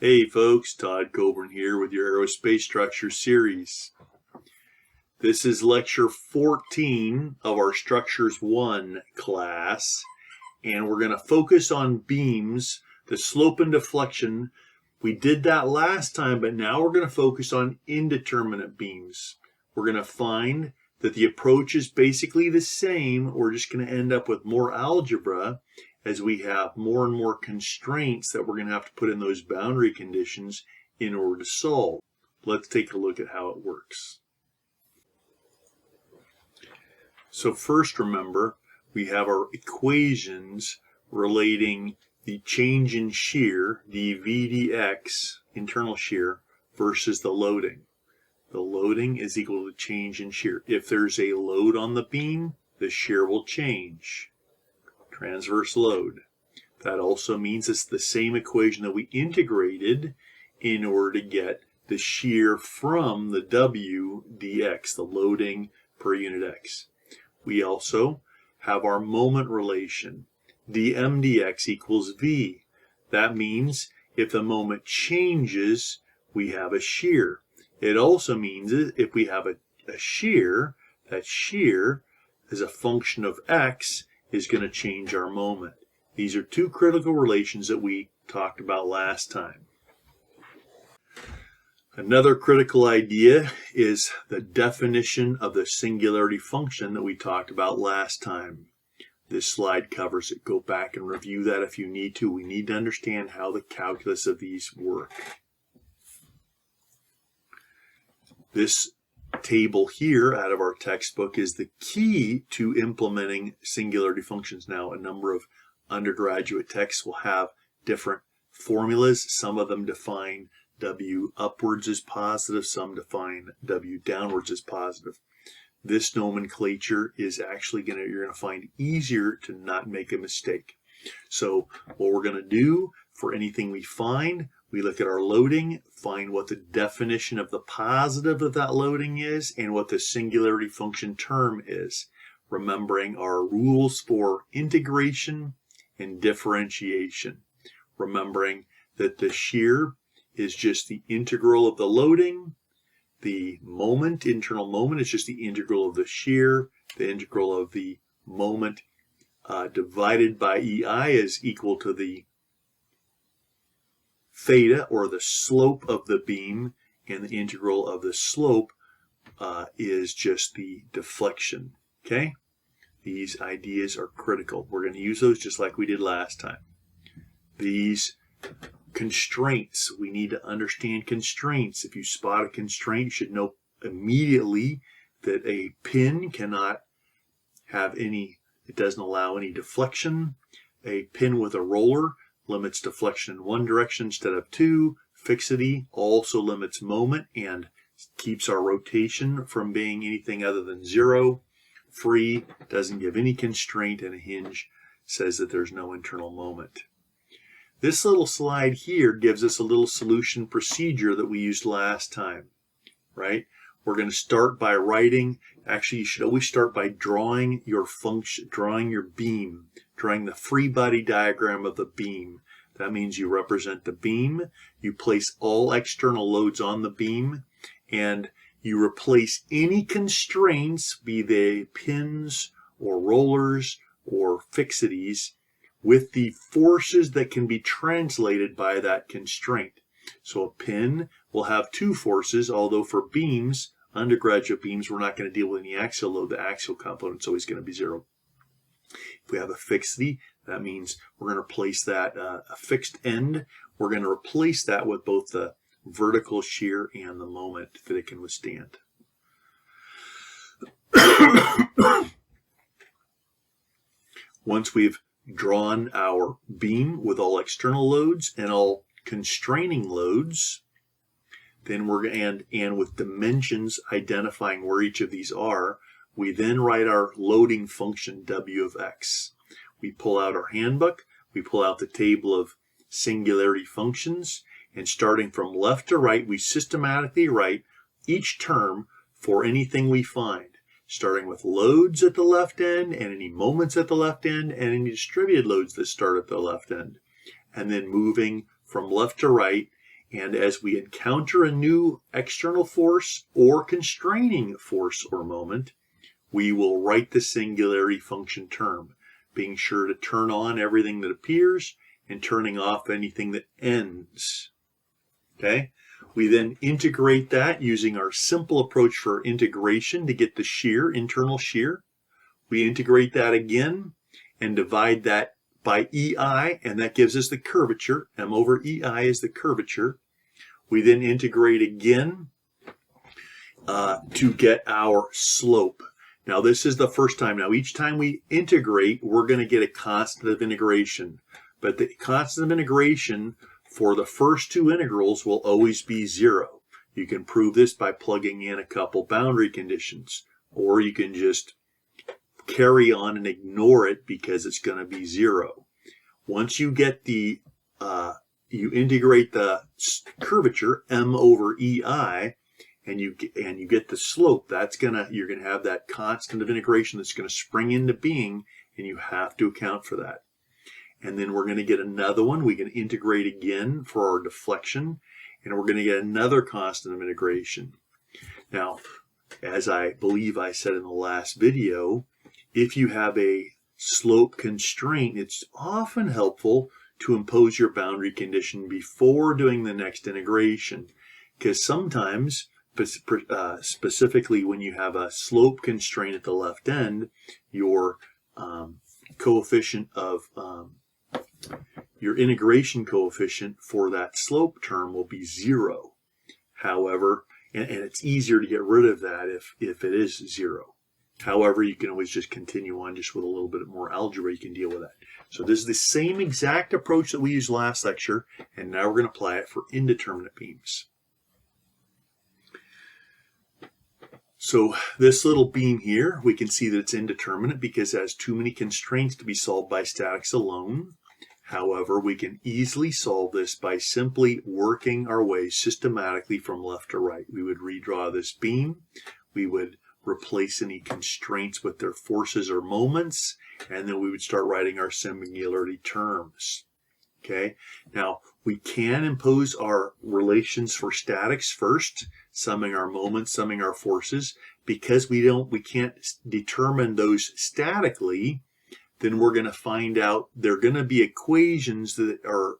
Hey folks, Todd Coburn here with your Aerospace Structure series. This is lecture 14 of our Structures 1 class, and we're going to focus on beams, the slope and deflection. We did that last time, but now we're going to focus on indeterminate beams. We're going to find that the approach is basically the same. We're just going to end up with more algebra as we have more and more constraints that we're going to have to put in those boundary conditions in order to solve. Let's take a look at how it works. So first, remember, we have our equations relating the change in shear, dV dx, internal shear, versus the loading. The loading is equal to change in shear. If there's a load on the beam, the shear will change. Transverse load. That also means it's the same equation that we integrated in order to get the shear from the W dx, the loading per unit x. We also have our moment relation. dm dx equals v. That means if the moment changes, we have a shear. It also means if we have a shear, that shear as a function of x is going to change our moment. These are two critical relations that we talked about last time. Another critical idea is the definition of the singularity function that we talked about last time. This slide covers it. Go back and review that if you need to. We need to understand how the calculus of these work. This table here out of our textbook is the key to implementing singularity functions. Now, a number of undergraduate texts will have different formulas. Some of them define W upwards as positive, some define W downwards as positive. This nomenclature is actually you're going to find easier to not make a mistake. So what we're going to do for anything we find, we look at our loading, find what the definition of the positive of that loading is and what the singularity function term is, remembering our rules for integration and differentiation. Remembering that the shear is just the integral of the loading, the moment, internal moment, is just the integral of the shear, the integral of the moment divided by EI is equal to the theta, or the slope of the beam, and the integral of the slope is just the deflection. Okay? These ideas are critical. We're going to use those just like we did last time. These constraints, we need to understand constraints. If you spot a constraint, you should know immediately that a pin cannot have any, it doesn't allow any deflection. A pin with a roller limits deflection in one direction instead of two. Fixity also limits moment and keeps our rotation from being anything other than zero. Free doesn't give any constraint, and a hinge says that there's no internal moment. This little slide here gives us a little solution procedure that we used last time, right? We're going to start by writing. Actually, you should always start by drawing your function, drawing your beam, drawing the free body diagram of the beam. That means you represent the beam, you place all external loads on the beam, and you replace any constraints, be they pins or rollers or fixities, with the forces that can be translated by that constraint. So a pin will have two forces, although for beams, undergraduate beams, we're not going to deal with any axial load. The axial component is always going to be zero. If we have a fixity, that means we're going to replace that, a fixed end, we're going to replace that with both the vertical shear and the moment that it can withstand. Once we've drawn our beam with all external loads and all constraining loads, then and with dimensions identifying where each of these are, we then write our loading function W of x. We pull out our handbook, we pull out the table of singularity functions, and starting from left to right, we systematically write each term for anything we find, starting with loads at the left end and any moments at the left end and any distributed loads that start at the left end, and then moving from left to right And as we encounter a new external force or constraining force or moment, we will write the singularity function term, being sure to turn on everything that appears and turning off anything that ends. Okay? We then integrate that using our simple approach for integration to get the shear, internal shear. We integrate that again and divide that by EI, and that gives us the curvature. M over EI is the curvature. We then integrate again to get our slope. Now this is the first time. Now each time we integrate, we're going to get a constant of integration. But the constant of integration for the first two integrals will always be 0. You can prove this by plugging in a couple boundary conditions, or you can just carry on and ignore it because it's going to be 0. Once you get the, you integrate the curvature, M over EI, and you get the slope, you're gonna have that constant of integration that's gonna spring into being, and you have to account for that. And then we're gonna get another one. We can integrate again for our deflection, and we're gonna get another constant of integration. Now, as I believe I said in the last video, if you have a slope constraint, it's often helpful to impose your boundary condition before doing the next integration, because sometimes, specifically when you have a slope constraint at the left end, your coefficient of your integration coefficient for that slope term will be 0. However, and it's easier to get rid of that if it is 0. However, you can always just continue on just with a little bit more algebra. You can deal with that. So this is the same exact approach that we used last lecture, and now we're going to apply it for indeterminate beams. So this little beam here, we can see that it's indeterminate because it has too many constraints to be solved by statics alone. However, we can easily solve this by simply working our way systematically from left to right. We would redraw this beam. We would replace any constraints with their forces or moments, and then we would start writing our singularity terms. Okay, now we can impose our relations for statics first, summing our moments, summing our forces. Because we can't determine those statically, then we're going to find out they're going to be equations that are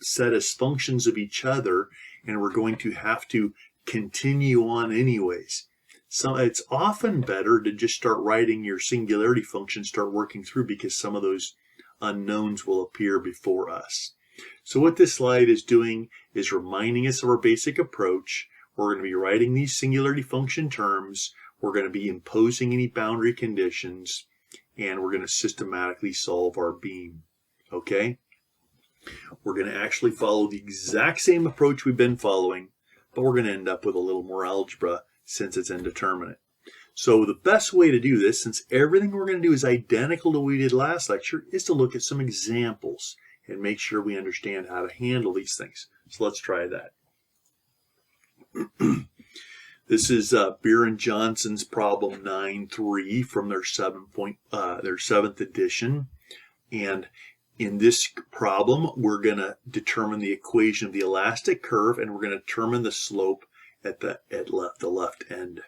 set as functions of each other, and we're going to have to continue on anyways. So it's often better to just start writing your singularity function, start working through, because some of those unknowns will appear before us. So what this slide is doing is reminding us of our basic approach. We're going to be writing these singularity function terms. We're going to be imposing any boundary conditions, and we're going to systematically solve our beam. Okay? We're going to actually follow the exact same approach we've been following, but we're going to end up with a little more algebra since it's indeterminate. So the best way to do this, since everything we're going to do is identical to what we did last lecture, is to look at some examples and make sure we understand how to handle these things. So let's try that. This is Beer and Johnson's problem 9.3 from their 7th edition. And in this problem, we're going to determine the equation of the elastic curve, and we're going to determine the slope at the left end.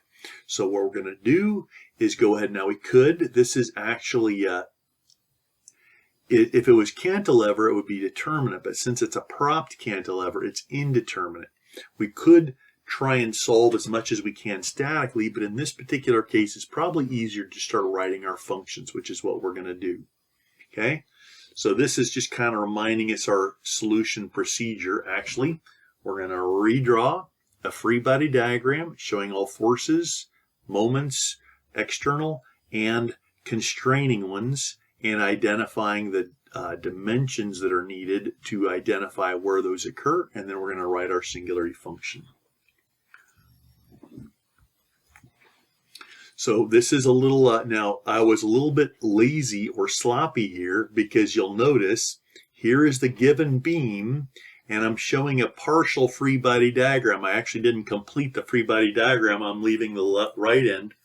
So what we're going to do is go ahead. Now this is actually, if it was cantilever, it would be determinate, but since it's a propped cantilever, it's indeterminate. We could try and solve as much as we can statically, but in this particular case, it's probably easier to start writing our functions, which is what we're going to do. Okay, so this is just kind of reminding us our solution procedure. Actually, we're going to redraw a free body diagram showing all forces, moments, external and constraining ones, and identifying the dimensions that are needed to identify where those occur, and then we're going to write our singularity function. So this is a little, now I was a little bit lazy or sloppy here, because you'll notice here is the given beam, and I'm showing a partial free body diagram. I actually didn't complete the free body diagram. I'm leaving the right end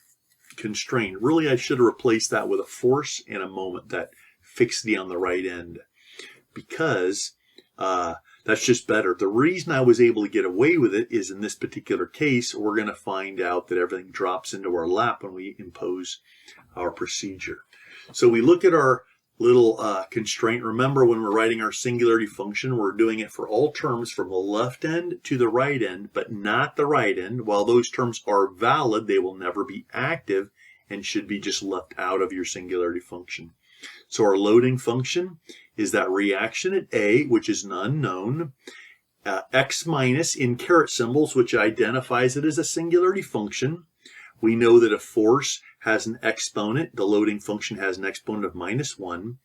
constrained. Really, I should have replaced that with a force and a moment, that fixity on the right end, because That's just better. The reason I was able to get away with it is in this particular case, we're going to find out that everything drops into our lap when we impose our procedure. So we look at our little constraint. Remember, when we're writing our singularity function, we're doing it for all terms from the left end to the right end, but not the right end. While those terms are valid, they will never be active and should be just left out of your singularity function. So our loading function is that reaction at A, which is an unknown, x minus in caret symbols, which identifies it as a singularity function. We know that a force has an exponent. The loading function has an exponent of -1.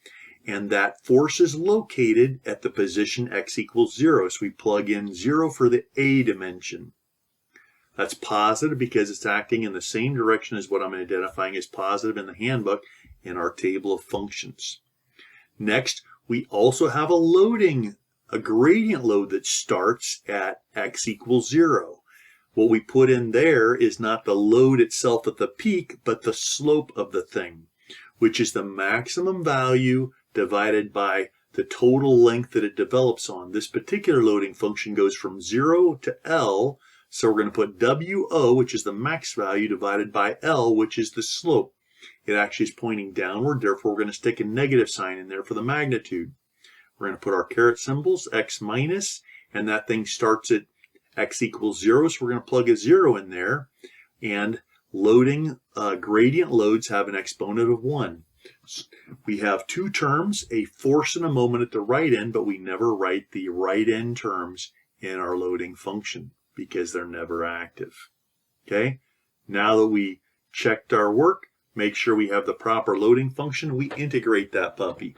And that force is located at the position x equals 0. So we plug in 0 for the A dimension. That's positive because it's acting in the same direction as what I'm identifying as positive in the handbook in our table of functions. Next, we also have a gradient load that starts at x equals 0. What we put in there is not the load itself at the peak, but the slope of the thing, which is the maximum value divided by the total length that it develops on. This particular loading function goes from 0 to L, so we're going to put WO, which is the max value, divided by L, which is the slope. It actually is pointing downward, therefore we're going to stick a negative sign in there for the magnitude. We're going to put our caret symbols, x minus, and that thing starts at x equals 0, so we're going to plug a 0 in there. And loading gradient loads have an exponent of 1. We have two terms, a force and a moment at the right end, but we never write the right end terms in our loading function because they're never active. Okay? Now that we checked our work, make sure we have the proper loading function, we integrate that puppy.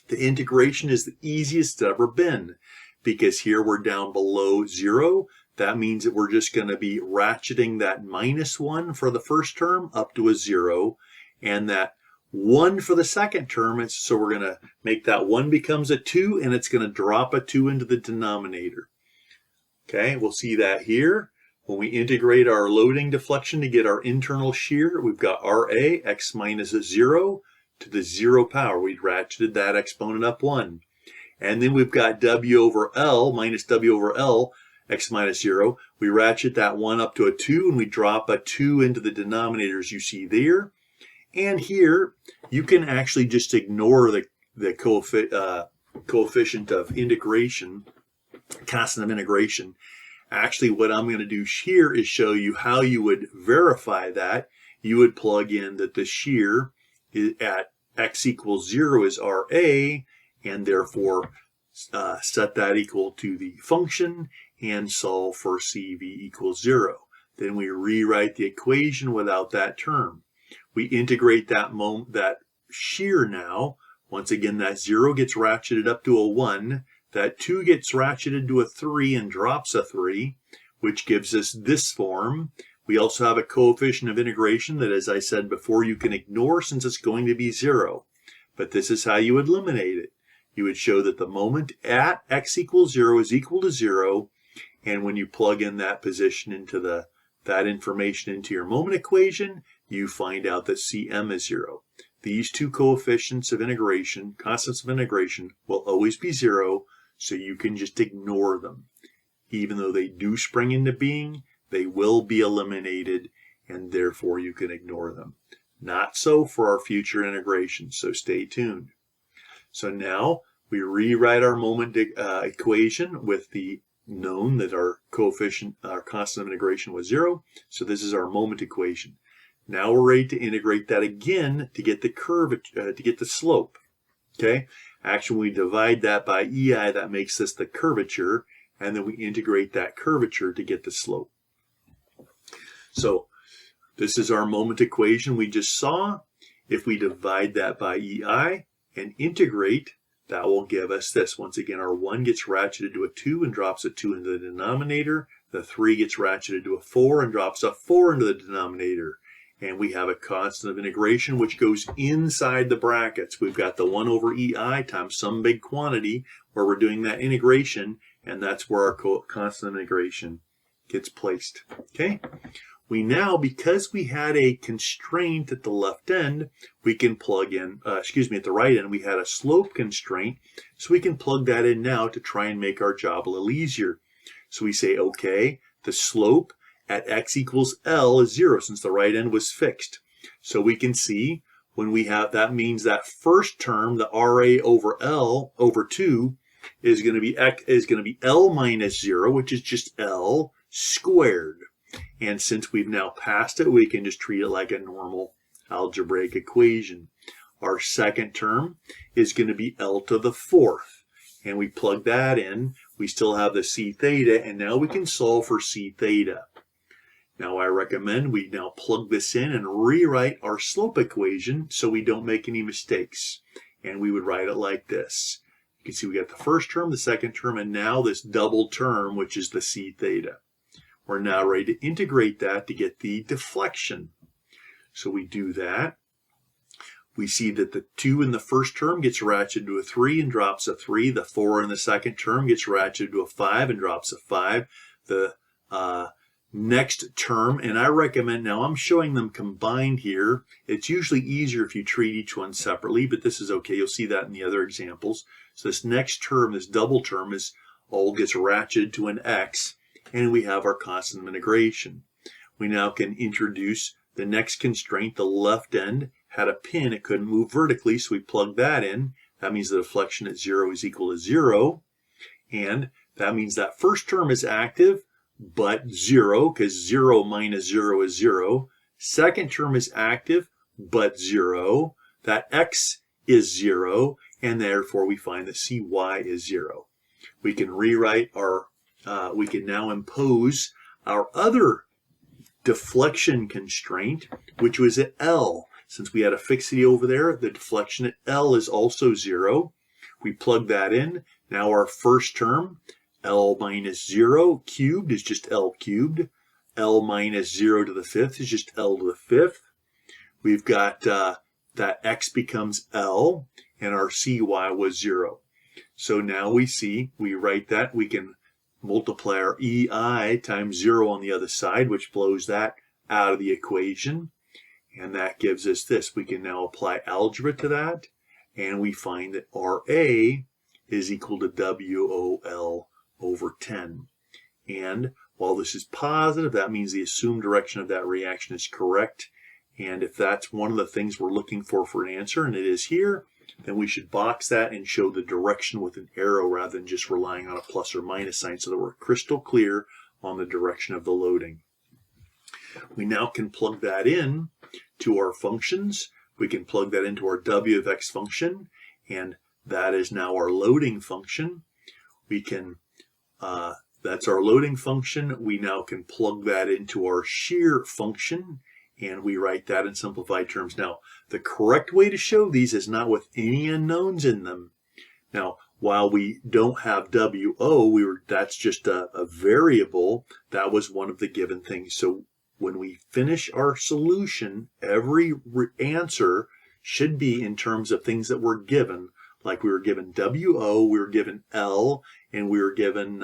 The integration is the easiest it's ever been because here we're down below 0. That means that we're just going to be ratcheting that -1 for the first term up to a 0, and that 1 for the second term. So we're going to make that 1 becomes a 2, and it's going to drop a 2 into the denominator. Okay, we'll see that here. When we integrate our loading deflection to get our internal shear, we've got RA, x minus a 0 to the 0 power. We ratcheted that exponent up 1. And then we've got W over L minus W over L, x minus 0. We ratchet that 1 up to a 2, and we drop a 2 into the denominator, as you see there. And here, you can actually just ignore the coefficient of integration, constant of integration. Actually, what I'm going to do here is show you how you would verify that. You would plug in that the shear at x equals 0 is RA, and therefore set that equal to the function and solve for CV equals 0. Then we rewrite the equation without that term. We integrate that shear now. Once again, that 0 gets ratcheted up to a 1. That 2 gets ratcheted to a 3 and drops a 3, which gives us this form. We also have a coefficient of integration that, as I said before, you can ignore since it's going to be 0. But this is how you eliminate it. You would show that the moment at x equals 0 is equal to 0, and when you plug in that position into that information into your moment equation, you find out that Cm is 0. These two coefficients of integration, constants of integration, will always be 0, so you can just ignore them. Even though they do spring into being, they will be eliminated, and therefore you can ignore them. Not so for our future integrations, so stay tuned. So now we rewrite our moment equation with the known that our coefficient, our constant of integration was 0. So this is our moment equation. Now we're ready to integrate that again to get the curve, to get the slope. Okay. Actually, we divide that by EI. That makes this the curvature, and then we integrate that curvature to get the slope. So this is our moment equation we just saw. If we divide that by EI and integrate, that will give us this. Once again, our 1 gets ratcheted to a 2 and drops a 2 into the denominator. The 3 gets ratcheted to a 4 and drops a 4 into the denominator. And we have a constant of integration which goes inside the brackets. We've got the 1 over EI times some big quantity where we're doing that integration, and that's where our constant of integration gets placed. Okay? we now, because we had a constraint at the left end, we can plug in, at the right end, we had a slope constraint, so we can plug that in now to try and make our job a little easier. So we say, okay, the slope at x equals L is 0 since the right end was fixed. So we can see when we have, that means that first term, the RA over L over 2, is going to be L minus 0, which is just L squared. And since we've now passed it, we can just treat it like a normal algebraic equation. Our second term is going to be L to the 4th. And we plug that in. We still have the c theta, and now we can solve for c theta. Now I recommend we now plug this in and rewrite our slope equation so we don't make any mistakes. And we would write it like this. You can see we got the first term, the second term, and now this double term, which is the c theta. We're now ready to integrate that to get the deflection. So we do that. We see that the 2 in the first term gets ratcheted to a 3 and drops a 3. The 4 in the second term gets ratcheted to a 5 and drops a 5. The next term, and I recommend, now I'm showing them combined here. It's usually easier if you treat each one separately, but this is okay. You'll see that in the other examples. So this next term, this double term, all gets ratcheted to an x, and we have our constant of integration. We now can introduce the next constraint. The left end had a pin. It couldn't move vertically, so we plug that in. That means the deflection at 0 is equal to 0. And that means that first term is active, but 0, because 0 minus 0 is 0. Second term is active, but 0. That x is 0, and therefore we find that cy is 0. We can rewrite our we can now impose our other deflection constraint, which was at L. Since we had a fixity over there, the deflection at L is also 0. We plug that in. Now our first term, L minus 0 cubed is just L cubed. L minus 0 to the 5th is just L to the 5th. We've got that x becomes L, and our cy was 0. So now we see, we write that, we can multiply our EI times 0 on the other side, which blows that out of the equation. And that gives us this. We can now apply algebra to that, and we find that RA is equal to WOL over 10. And while this is positive, that means the assumed direction of that reaction is correct. And if that's one of the things we're looking for an answer, and it is here, then we should box that and show the direction with an arrow rather than just relying on a plus or minus sign so that we're crystal clear on the direction of the loading. We now can plug that in to our functions. We can plug that into our w of x function, and that is now our loading function. We can, that's our loading function. We now can plug that into our shear function, and we write that in simplified terms. Now, the correct way to show these is not with any unknowns in them. Now, while we don't have WO, that's just a variable. That was one of the given things. So when we finish our solution, every answer should be in terms of things that were given. Like we were given WO, we were given L, and we were given,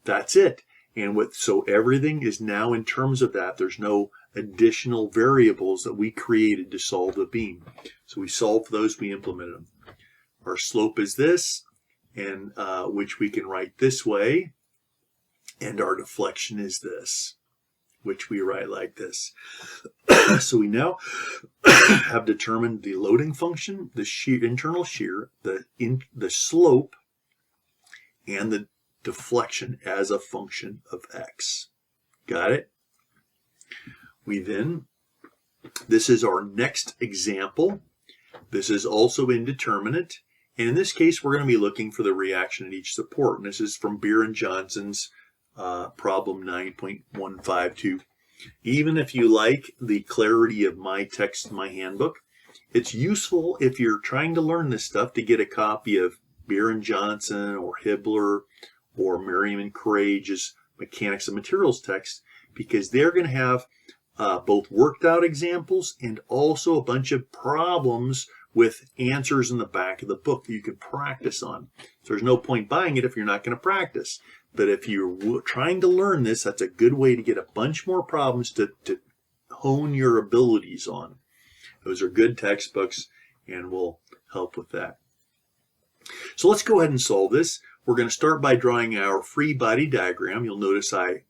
that's it. And so everything is now in terms of that. There's no additional variables that we created to solve the beam. So we solved those, we implemented them. Our slope is this, and which we can write this way, and our deflection is this, which we write like this. So we now have determined the loading function, the shear, internal shear, the slope, and the deflection as a function of x. Got it? This is our next example. This is also indeterminate. And in this case, we're going to be looking for the reaction at each support. And this is from Beer and Johnson's problem 9.152. Even if you like the clarity of my text, my handbook, it's useful if you're trying to learn this stuff to get a copy of Beer and Johnson or Hibbler or Merriam and Courage's Mechanics of Materials text, because they're going to have both worked out examples and also a bunch of problems with answers in the back of the book that you can practice on. So there's no point buying it if you're not going to practice. But if you're trying to learn this, that's a good way to get a bunch more problems to hone your abilities on. Those are good textbooks and will help with that. So let's go ahead and solve this. We're going to start by drawing our free body diagram. You'll notice I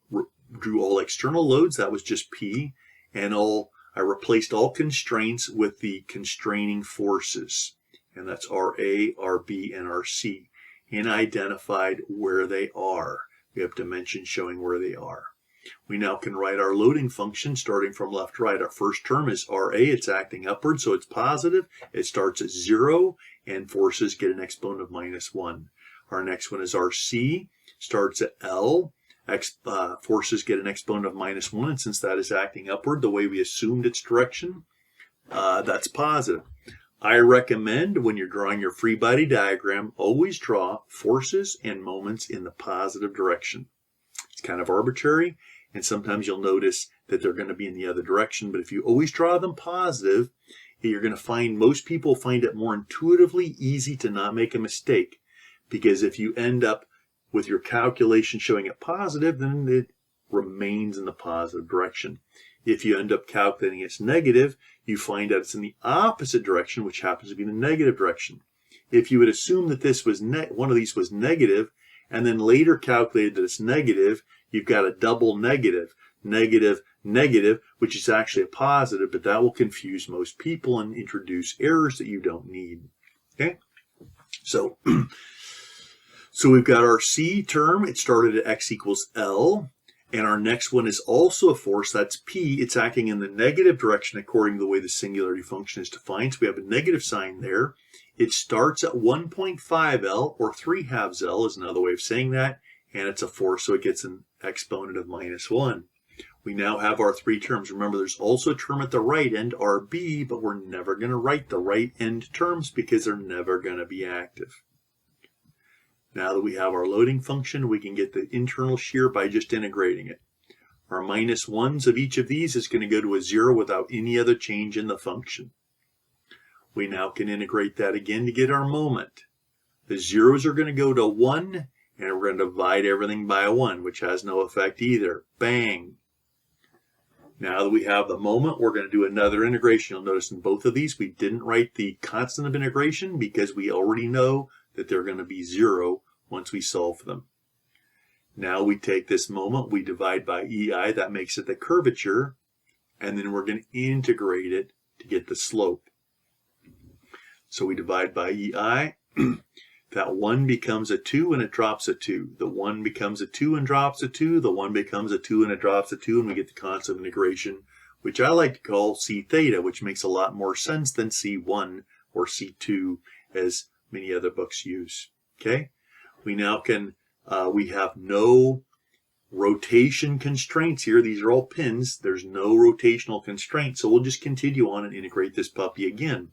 drew all external loads. That was just P. And I replaced all constraints with the constraining forces. And that's RA, RB, and RC. And identified where they are. We have dimensions showing where they are. We now can write our loading function starting from left to right. Our first term is RA. It's acting upward, so it's positive. It starts at 0, and forces get an exponent of -1. Our next one is RC. Starts at L. Forces get an exponent of -1, and since that is acting upward the way we assumed its direction, that's positive. I recommend when you're drawing your free body diagram, always draw forces and moments in the positive direction. It's kind of arbitrary, and sometimes you'll notice that they're going to be in the other direction, but if you always draw them positive, you're going to find most people find it more intuitively easy to not make a mistake, because if you end up with your calculation showing it positive, then it remains in the positive direction. If you end up calculating it's negative, you find out it's in the opposite direction, which happens to be the negative direction. If you would assume that this was one of these was negative, and then later calculated that it's negative, you've got a double negative, negative, negative, which is actually a positive, but that will confuse most people and introduce errors that you don't need. Okay? So we've got our C term. It started at x equals L. And our next one is also a force, that's P. It's acting in the negative direction according to the way the singularity function is defined. So we have a negative sign there. It starts at 1.5 L, or 3/2 L is another way of saying that. And it's a force, so it gets an exponent of -1. We now have our three terms. Remember, there's also a term at the right end, RB, but we're never going to write the right end terms because they're never going to be active. Now that we have our loading function, we can get the internal shear by just integrating it. Our -1s of each of these is going to go to a 0 without any other change in the function. We now can integrate that again to get our moment. The zeros are going to go to 1, and we're going to divide everything by 1, which has no effect either. Bang! Now that we have the moment, we're going to do another integration. You'll notice in both of these, we didn't write the constant of integration because we already know that they're going to be 0 once we solve for them. Now we take this moment, we divide by EI, that makes it the curvature, and then we're going to integrate it to get the slope. So we divide by EI, that 1 becomes a 2 and it drops a 2. The 1 becomes a 2 and drops a 2. The 1 becomes a 2 and it drops a 2, and we get the constant of integration, which I like to call C theta, which makes a lot more sense than C1 or C2 as many other books use. Okay? We now can, we have no rotation constraints here. These are all pins. There's no rotational constraints. So we'll just continue on and integrate this puppy again.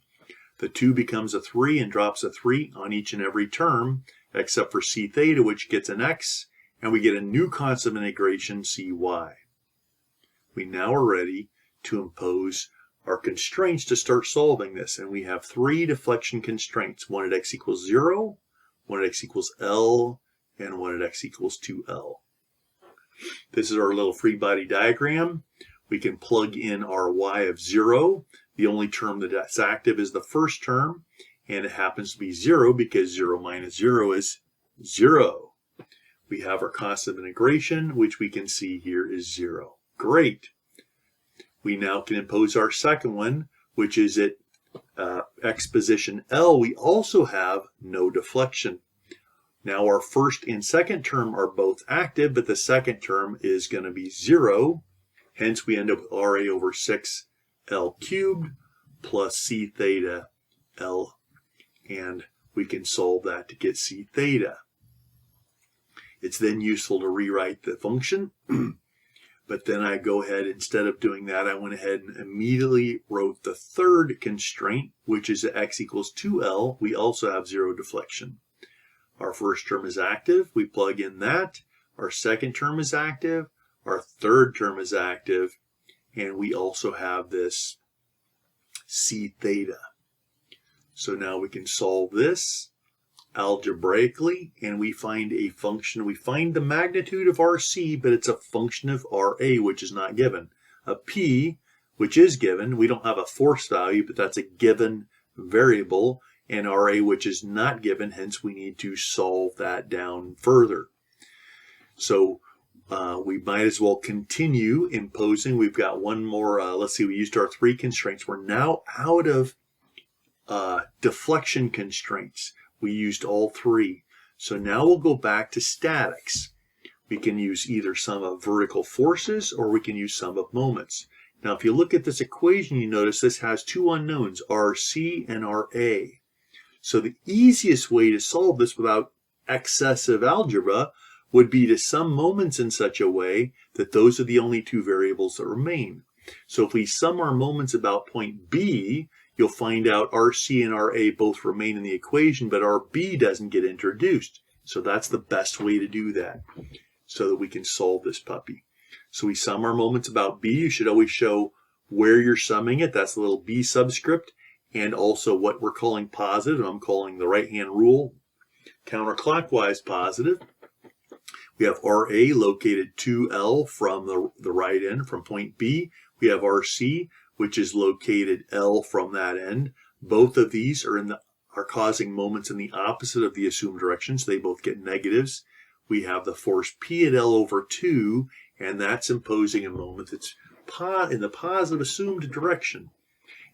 The 2 becomes a 3 and drops a 3 on each and every term, except for C theta, which gets an X, and we get a new constant of integration, Cy. We now are ready to impose our constraints to start solving this, and we have 3 deflection constraints, one at x equals 0, one at x equals L, and one at x equals 2L. This is our little free body diagram. We can plug in our y of 0. The only term that's active is the first term, and it happens to be 0 because 0 minus 0 is 0. We have our constant of integration, which we can see here is 0. Great. We now can impose our second one, which is at x position L. We also have no deflection. Now our first and second term are both active, but the second term is going to be 0. Hence we end up with RA over 6L cubed plus C theta L, and we can solve that to get C theta. It's then useful to rewrite the function. But then I go ahead, instead of doing that, I went ahead and immediately wrote the third constraint, which is at x equals 2L. We also have 0 deflection. Our first term is active. We plug in that. Our second term is active. Our third term is active. And we also have this C theta. So now we can solve this algebraically, and we find a function. We find the magnitude of RC, but it's a function of RA, which is not given. A P, which is given. We don't have a force value, but that's a given variable, and RA, which is not given, hence we need to solve that down further. So we might as well continue imposing. We've got one more. Let's see, we used our 3 constraints. We're now out of deflection constraints. We used all 3. So now we'll go back to statics. We can use either sum of vertical forces or we can use sum of moments. Now if you look at this equation, you notice this has 2 unknowns, RC and RA. So the easiest way to solve this without excessive algebra would be to sum moments in such a way that those are the only 2 variables that remain. So if we sum our moments about point B, you'll find out RC and RA both remain in the equation, but RB doesn't get introduced. So that's the best way to do that so that we can solve this puppy. So we sum our moments about B. You should always show where you're summing it. That's the little B subscript. And also what we're calling positive. I'm calling the right-hand rule counterclockwise positive. We have RA located 2L from the right end from point B. We have RC, which is located L from that end. Both of these are causing moments in the opposite of the assumed direction, so they both get negatives. We have the force P at L over 2, and that's imposing a moment that's in the positive assumed direction.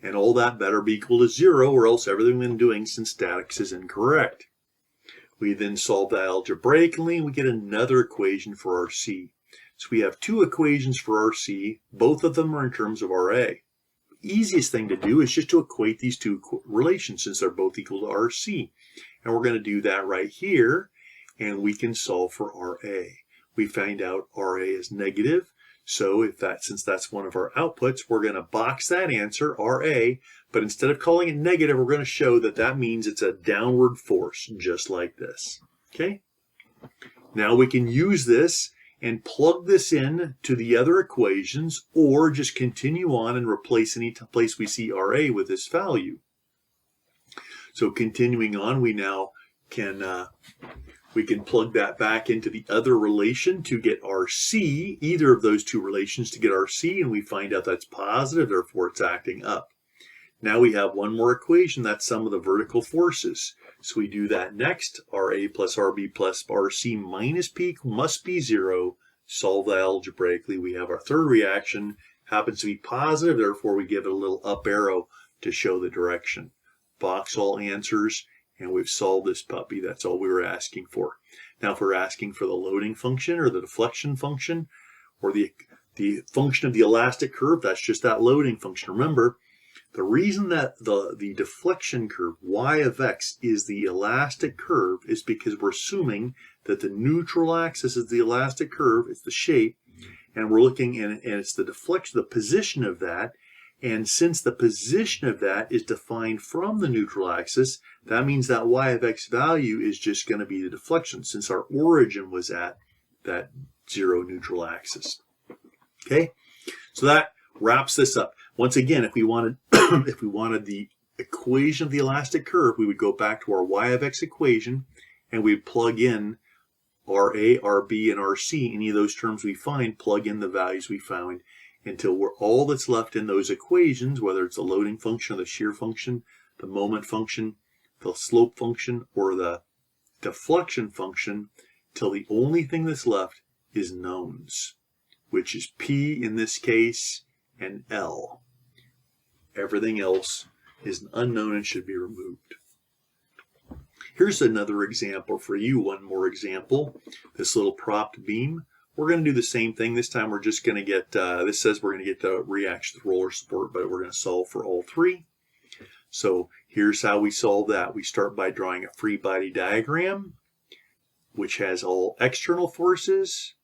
And all that better be equal to 0, or else everything we've been doing since statics is incorrect. We then solve that algebraically, and we get another equation for RC. So we have 2 equations for RC. Both of them are in terms of RA. The easiest thing to do is just to equate these 2 relations since they're both equal to RC. And we're going to do that right here, and we can solve for RA. We find out RA is negative. So since that's one of our outputs, we're going to box that answer, RA, but instead of calling it negative, we're going to show that that means it's a downward force, just like this. Okay? Now we can use this and plug this in to the other equations, or just continue on and replace any place we see RA with this value. So continuing on, we now can we can plug that back into the other relation to get RC, either of those 2 relations to get RC, and we find out that's positive, therefore it's acting up. Now we have one more equation, that's sum of the vertical forces. So we do that next. RA plus RB plus RC minus P must be 0. Solve that algebraically. We have our third reaction, happens to be positive, therefore we give it a little up arrow to show the direction. Box all answers, and we've solved this puppy. That's all we were asking for. Now if we're asking for the loading function or the deflection function or the function of the elastic curve, that's just that loading function. Remember, the reason that the deflection curve, y of x, is the elastic curve is because we're assuming that the neutral axis is the elastic curve, it's the shape, and we're looking and it's the deflection, the position of that. And since the position of that is defined from the neutral axis, that means that y of x value is just going to be the deflection since our origin was at that 0 neutral axis. Okay, so that wraps this up. Once again, if we wanted the equation of the elastic curve, we would go back to our y of x equation and we'd plug in RA, RB, and RC. Any of those terms we find, plug in the values we found until all that's left in those equations, whether it's the loading function or the shear function, the moment function, the slope function, or the deflection function, till the only thing that's left is knowns, which is P in this case and L. Everything else is an unknown and should be removed. Here's another example for you, one more example. This little propped beam. We're going to do the same thing. This time we're just going to get, this says we're going to get the reaction with roller support, but we're going to solve for all 3. So here's how we solve that. We start by drawing a free body diagram, which has all external forces.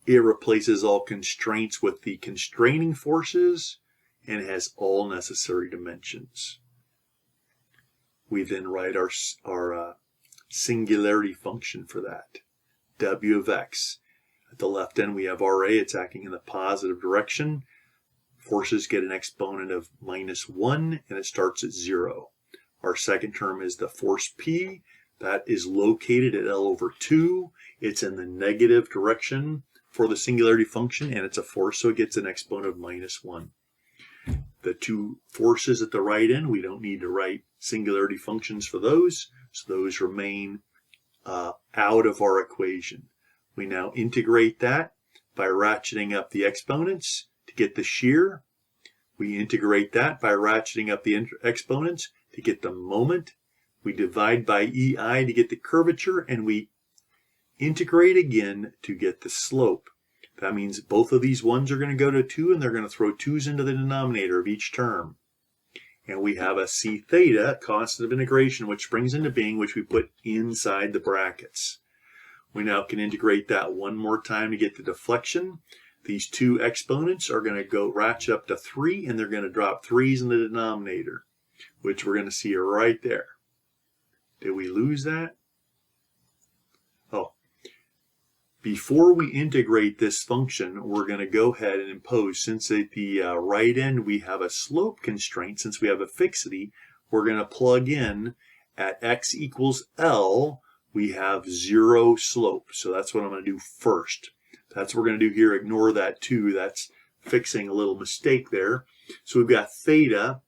It replaces all constraints with the constraining forces and has all necessary dimensions. We then write our singularity function for that, W of x. At the left end we have RA, it's acting in the positive direction. Forces get an exponent of -1 and it starts at 0. Our second term is the force P. That is located at L/2. It's in the negative direction for the singularity function, and it's a force, so it gets an exponent of -1. The two forces at the right end, we don't need to write singularity functions for those, so those remain out of our equation. We now integrate that by ratcheting up the exponents to get the shear. We integrate that by ratcheting up the exponents to get the moment. We divide by EI to get the curvature, and we integrate again to get the slope. That means both of these ones are going to go to 2, and they're going to throw 2's into the denominator of each term. And we have a c theta, constant of integration, which springs into being, which we put inside the brackets. We now can integrate that one more time to get the deflection. These two exponents are going to go ratchet up to 3, and they're going to drop 3's in the denominator, which we're going to see right there. Did we lose that? Oh. Before we integrate this function, we're going to go ahead and impose, since at the right end we have a slope constraint, since we have a fixity, we're going to plug in at x equals L, we have 0 slope. So that's what I'm going to do first. That's what we're going to do here. Ignore that 2. That's fixing a little mistake there. So we've got theta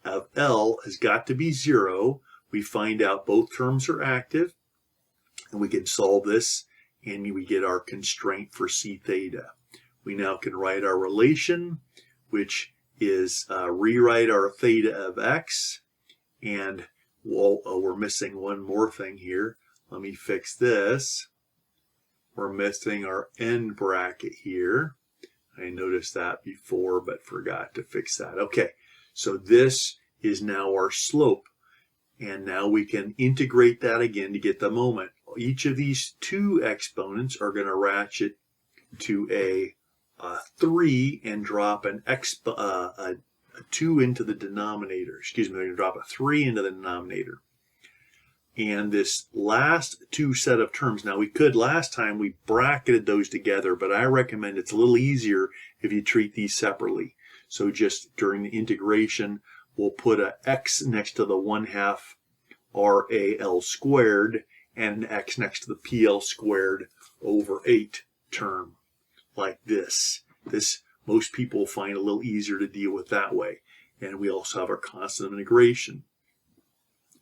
of L has got to be 0. We find out both terms are active, and we can solve this, and we get our constraint for c theta. We now can write our relation, which is rewrite our theta of x, and we're missing one more thing here. Let me fix this. We're missing our end bracket here. I noticed that before, but forgot to fix that. Okay, so this is now our slope. And now we can integrate that again to get the moment. Each of these two exponents are going to ratchet to a 3 and drop a 2 into the denominator. Excuse me, they're going to drop a 3 into the denominator. And this last two set of terms, now we could, last time we bracketed those together, but I recommend it's a little easier if you treat these separately. So just during the integration, we'll put a x next to the 1/2 RAL squared and an x next to the PL squared over 8 term, like this. This most people find a little easier to deal with that way. And we also have our constant of integration.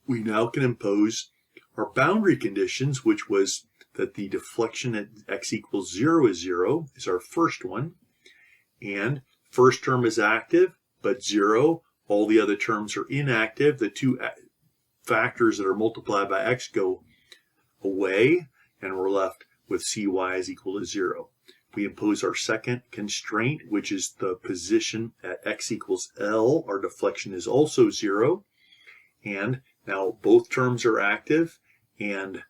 We now can impose our boundary conditions, which was that the deflection at x equals 0 is 0, is our first one. And first term is active, but 0. All the other terms are inactive. The two factors that are multiplied by x go away, and we're left with cy is equal to 0. We impose our second constraint, which is the position at x equals L. Our deflection is also 0. And now both terms are active, and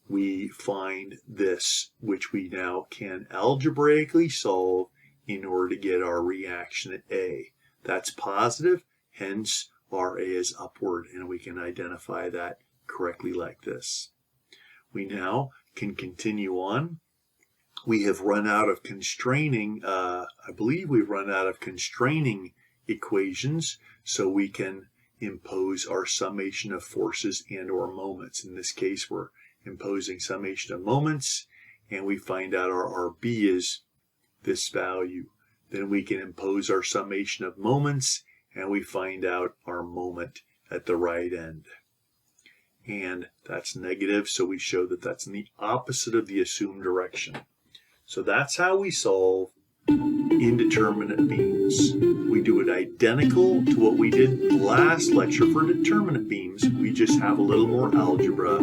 we find this, which we now can algebraically solve in order to get our reaction at A. That's positive, hence our A is upward, and we can identify that correctly like this. We now can continue on. We have run out of constraining, I believe we've run out of constraining equations, so we can impose our summation of forces and or moments. In this case, we're imposing summation of moments, and we find out our B is this value. Then we can impose our summation of moments, and we find out our moment at the right end. And that's negative, so we show that that's in the opposite of the assumed direction. So that's how we solve indeterminate beams. We do it identical to what we did last lecture for determinate beams. We just have a little more algebra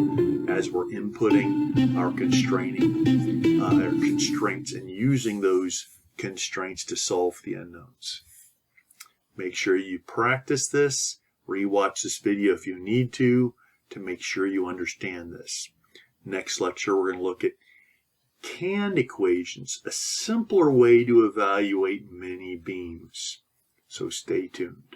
as we're inputting our constraining our constraints and using those constraints to solve the unknowns. Make sure you practice this. Rewatch this video if you need to make sure you understand this. Next lecture, we're going to look at canned equations, a simpler way to evaluate many beams. So stay tuned.